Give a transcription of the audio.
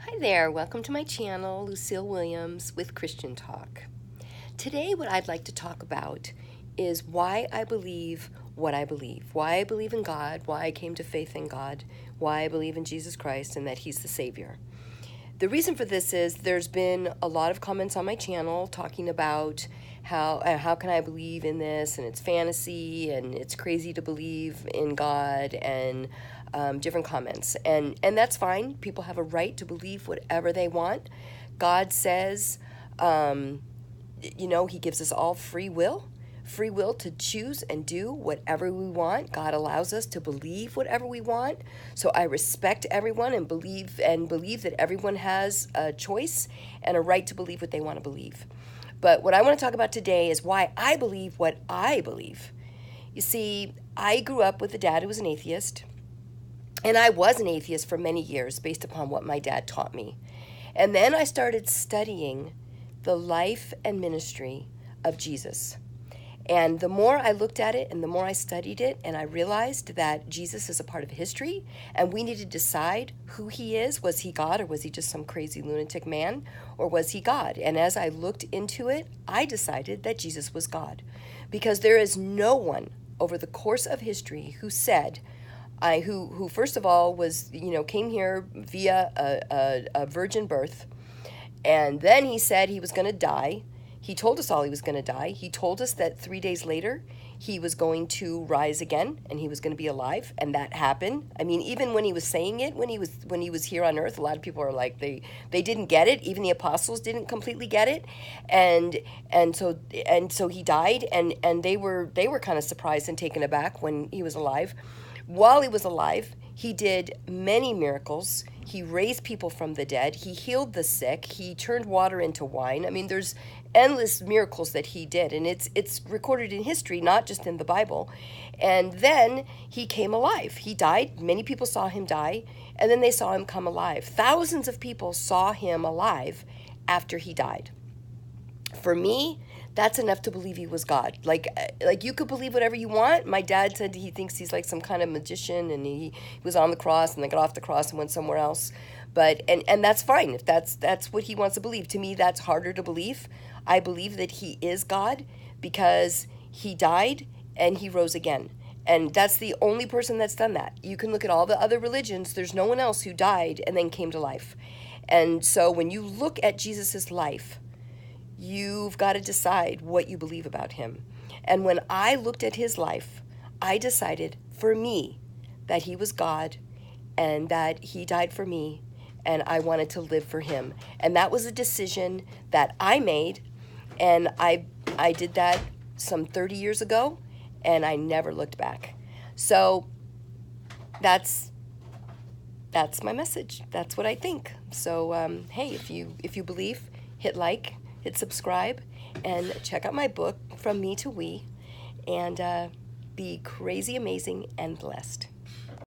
Hi there, welcome to my channel, Lucille Williams with Christian Talk. Today what I'd like to talk about is why I believe what I believe, why I believe in God, why I came to faith in God, why I believe in Jesus Christ and that He's the Savior. The reason for this is there's been a lot of comments on my channel talking about how can I believe in this, and it's fantasy and it's crazy to believe in God, and different comments, and that's fine. People have a right to believe whatever they want. God says, He gives us all free will to choose and do whatever we want. God allows us to believe whatever we want. So I respect everyone and believe that everyone has a choice and a right to believe what they want to believe. But what I want to talk about today is why I believe what I believe. You see, I grew up with a dad who was an atheist, and I was an atheist for many years based upon what my dad taught me. And then I started studying the life and ministry of Jesus. And the more I looked at it and the more I studied it, and I realized that Jesus is a part of history, and we need to decide who he is. Was he God, or was he just some crazy lunatic man, or was he God? And as I looked into it, I decided that Jesus was God, because there is no one over the course of history who said, who first of all was, came here via a virgin birth, and then he said he was going to die. He told us all he was going to die. He told us that 3 days later he was going to rise again and he was going to be alive, and that happened. I mean, even when he was saying it, when he was here on earth, a lot of people are like they didn't get it. Even the apostles didn't completely get it, and so he died, and they were kind of surprised and taken aback when he was alive. While he was alive, he did many miracles. He raised people from the dead. He healed the sick. He turned water into wine. I mean, there's endless miracles that he did, and it's recorded in history, not just in the Bible. And then he came alive. He died. Many people saw him die, and then they saw him come alive. Thousands of people saw him alive after he died. For me, that's enough to believe he was God. Like you could believe whatever you want. My dad said he thinks he's like some kind of magician, and he was on the cross and then got off the cross and went somewhere else. But and that's fine if that's what he wants to believe. To me, that's harder to believe. I believe that he is God because he died and he rose again. And that's the only person that's done that. You can look at all the other religions. There's no one else who died and then came to life. And so when you look at Jesus's life, you've got to decide what you believe about him. And when I looked at his life, I decided for me that he was God and that he died for me, and I wanted to live for him. And that was a decision that I made, and I did that some 30 years ago, and I never looked back. So that's my message. That's what I think. So hey, if you believe, hit like, hit subscribe, and check out my book, From Me to We, and be crazy, amazing, and blessed.